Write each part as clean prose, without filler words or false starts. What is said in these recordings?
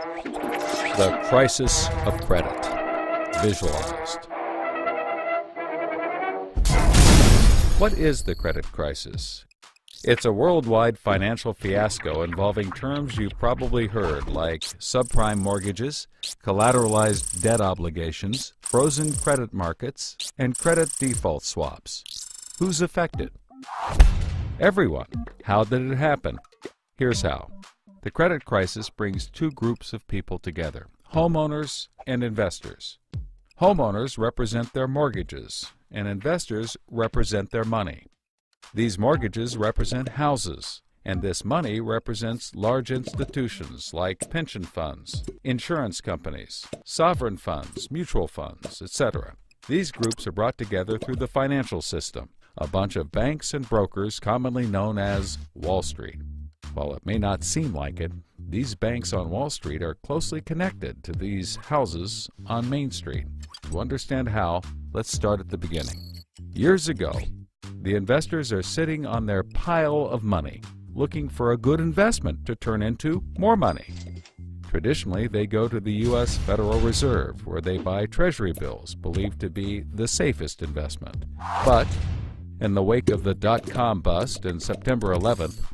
The crisis of credit, visualized. What is the credit crisis? It's a worldwide financial fiasco involving terms you've probably heard like subprime mortgages, collateralized debt obligations, frozen credit markets, and credit default swaps. Who's affected? Everyone. How did it happen? Here's how. The credit crisis brings two groups of people together, homeowners and investors. Homeowners represent their mortgages, and investors represent their money. These mortgages represent houses, and this money represents large institutions like pension funds, insurance companies, sovereign funds, mutual funds, etc. These groups are brought together through the financial system, a bunch of banks and brokers commonly known as Wall Street. While it may not seem like it, these banks on Wall Street are closely connected to these houses on Main Street. To understand how, let's start at the beginning. Years ago, the investors are sitting on their pile of money, looking for a good investment to turn into more money. Traditionally, they go to the U.S. Federal Reserve, where they buy Treasury bills, believed to be the safest investment. But in the wake of the dot-com bust in September 11th,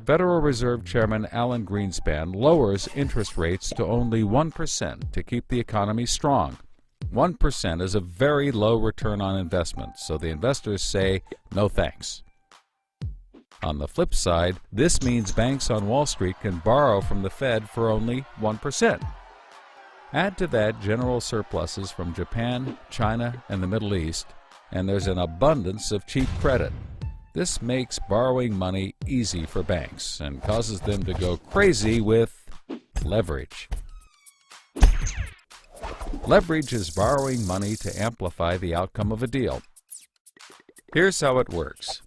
Federal Reserve Chairman Alan Greenspan lowers interest rates to only 1% to keep the economy strong. 1% is a very low return on investment, so the investors say, no thanks. On the flip side, this means banks on Wall Street can borrow from the Fed for only 1%. Add to that general surpluses from Japan, China, and the Middle East, and there's an abundance of cheap credit. This makes borrowing money easy for banks and causes them to go crazy with leverage. Leverage is borrowing money to amplify the outcome of a deal. Here's how it works.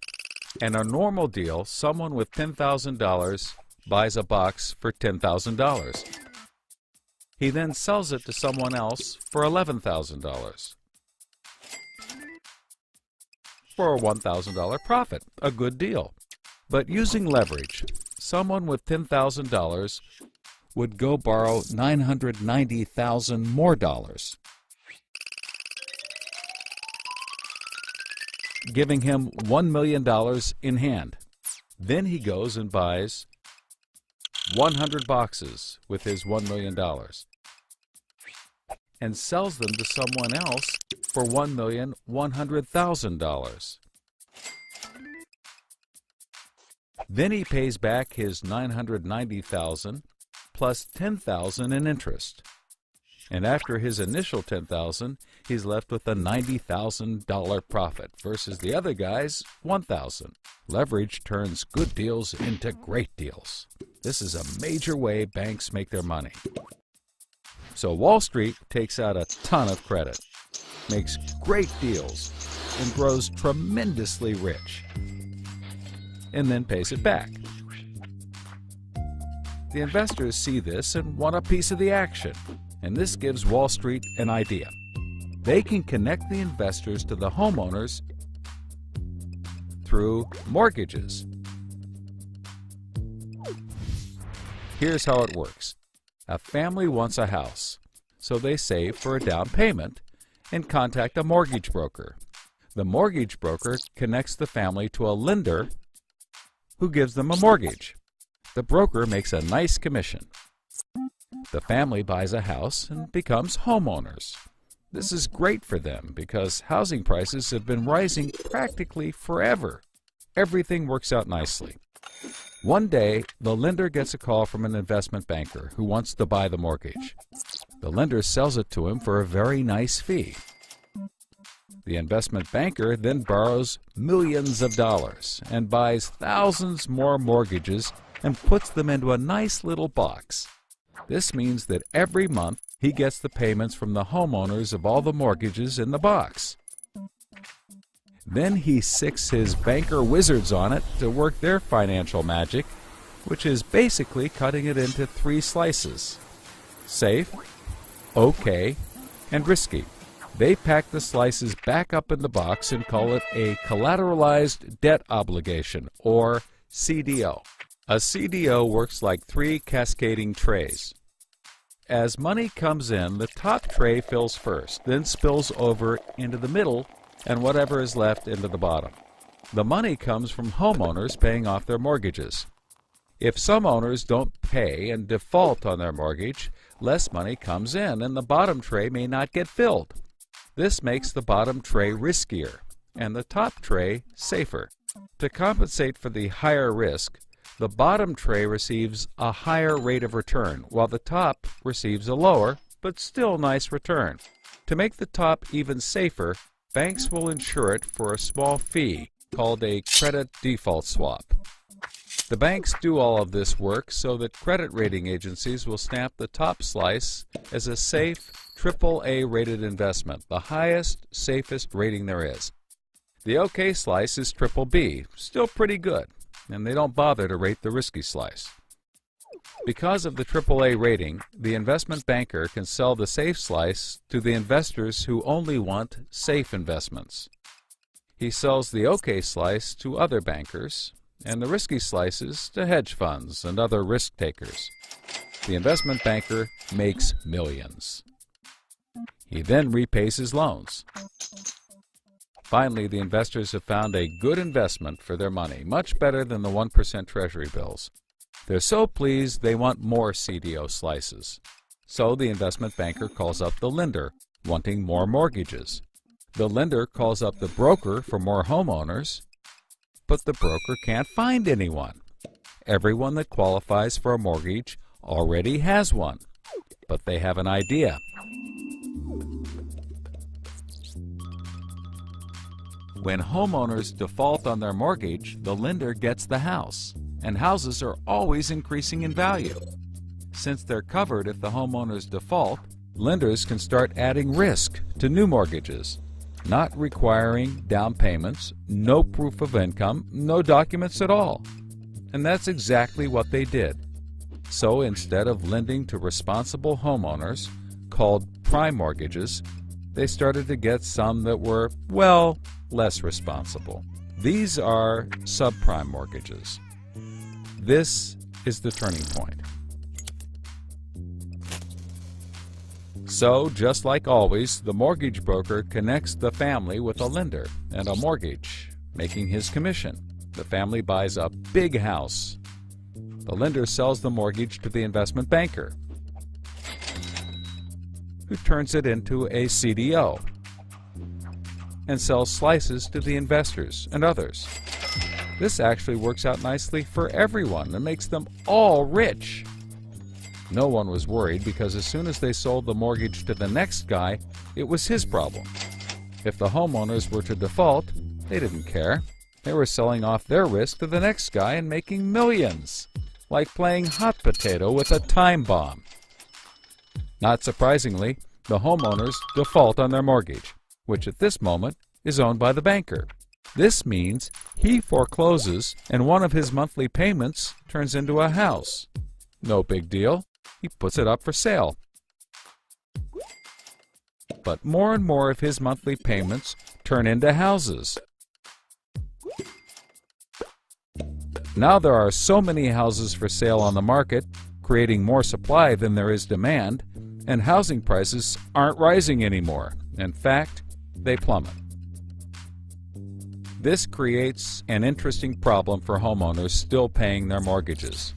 In a normal deal, someone with $10,000 buys a box for $10,000. He then sells it to someone else for $11,000. For a $1,000 profit, a good deal. But using leverage, someone with $10,000 would go borrow $990,000 more dollars, giving him $1 million in hand. Then he goes and buys 100 boxes with his $1 million and sells them to someone else for $1,100,000. Then he pays back his $990,000 plus $10,000 in interest. And after his initial $10,000, he's left with a $90,000 profit versus the other guy's $1,000. Leverage turns good deals into great deals. This is a major way banks make their money. So Wall Street takes out a ton of credit, makes great deals, and grows tremendously rich, and then pays it back. The investors see this and want a piece of the action, and this gives Wall Street an idea. They can connect the investors to the homeowners through mortgages. Here's how it works. A family wants a house, so they save for a down payment and contact a mortgage broker. The mortgage broker connects the family to a lender who gives them a mortgage. The broker makes a nice commission. The family buys a house and becomes homeowners. This is great for them because housing prices have been rising practically forever. Everything works out nicely. One day, the lender gets a call from an investment banker who wants to buy the mortgage. The lender sells it to him for a very nice fee. The investment banker then borrows millions of dollars and buys thousands more mortgages and puts them into a nice little box. This means that every month he gets the payments from the homeowners of all the mortgages in the box. Then he sicks his banker wizards on it to work their financial magic, which is basically cutting it into 3 slices: safe, okay, and risky. They pack the slices back up in the box and call it a collateralized debt obligation, or CDO. A CDO works like 3 cascading trays. as money comes in, the top tray fills first, then spills over into the middle, and whatever is left into the bottom. The money comes from homeowners paying off their mortgages. If some owners don't pay and default on their mortgage, less money comes in and the bottom tray may not get filled. This makes the bottom tray riskier and the top tray safer. To compensate for the higher risk, the bottom tray receives a higher rate of return, while the top receives a lower, but still nice return. To make the top even safer, banks will insure it for a small fee called a credit default swap. The banks do all of this work so that credit rating agencies will stamp the top slice as a safe, AAA rated investment, the highest, safest rating there is. The OK slice is BBB, still pretty good, and they don't bother to rate the risky slice. Because of the AAA rating, the investment banker can sell the safe slice to the investors who only want safe investments. He sells the OK slice to other bankers, and the risky slices to hedge funds and other risk takers. The investment banker makes millions. He then repays his loans. Finally, the investors have found a good investment for their money, much better than the 1% Treasury bills. They're so pleased they want more CDO slices. So the investment banker calls up the lender, wanting more mortgages. The lender calls up the broker for more homeowners, but the broker can't find anyone. Everyone that qualifies for a mortgage already has one, but they have an idea. When homeowners default on their mortgage, the lender gets the house, and houses are always increasing in value. Since they're covered if the homeowners default, lenders can start adding risk to new mortgages, not requiring down payments, no proof of income, no documents at all. And that's exactly what they did. So instead of lending to responsible homeowners, called prime mortgages, they started to get some that were, well, less responsible. These are subprime mortgages. This is the turning point. So, just like always, the mortgage broker connects the family with a lender and a mortgage, making his commission. The family buys a big house. The lender sells the mortgage to the investment banker, who turns it into a CDO and sells slices to the investors and others. This actually works out nicely for everyone and makes them all rich. No one was worried because as soon as they sold the mortgage to the next guy, it was his problem. If the homeowners were to default, they didn't care. They were selling off their risk to the next guy and making millions, like playing hot potato with a time bomb. Not surprisingly, the homeowners default on their mortgage, which at this moment is owned by the banker. This means he forecloses and one of his monthly payments turns into a house. No big deal. He puts it up for sale. But more and more of his monthly payments turn into houses. Now there are so many houses for sale on the market, creating more supply than there is demand, and housing prices aren't rising anymore. In fact, they plummet. This creates an interesting problem for homeowners still paying their mortgages.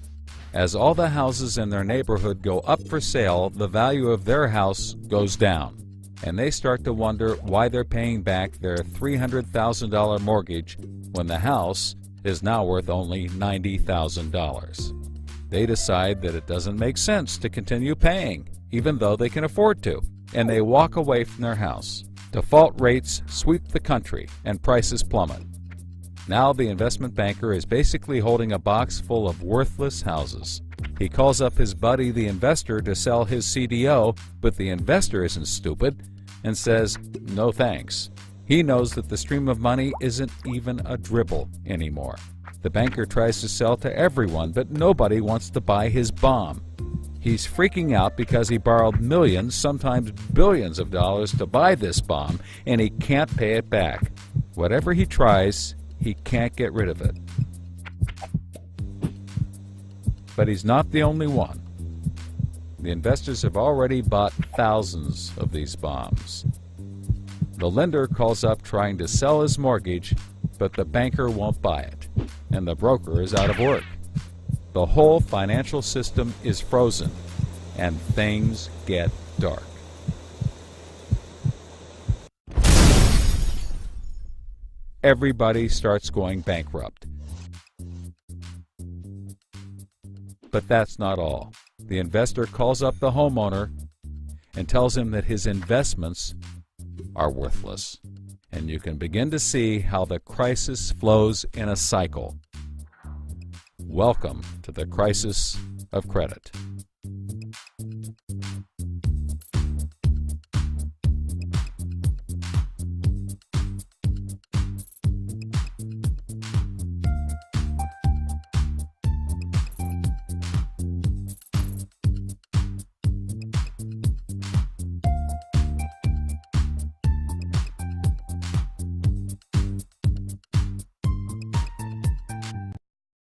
As all the houses in their neighborhood go up for sale, the value of their house goes down, and they start to wonder why they're paying back their $300,000 mortgage when the house is now worth only $90,000. They decide that it doesn't make sense to continue paying, even though they can afford to, and they walk away from their house. Default rates sweep the country, and prices plummet. Now the investment banker is basically holding a box full of worthless houses. He calls up his buddy the investor to sell his CDO, but the investor isn't stupid and says, no thanks. He knows that the stream of money isn't even a dribble anymore. The banker tries to sell to everyone, but nobody wants to buy his bomb. He's freaking out because he borrowed millions, sometimes billions of dollars to buy this bomb, and he can't pay it back. Whatever he tries, he can't get rid of it. But he's not the only one. The investors have already bought thousands of these bombs. The lender calls up trying to sell his mortgage, but the banker won't buy it, and the broker is out of work. The whole financial system is frozen, and things get dark. Everybody starts going bankrupt. But that's not all. The investor calls up the homeowner and tells him that his investments are worthless. And you can begin to see how the crisis flows in a cycle. Welcome to the crisis of credit.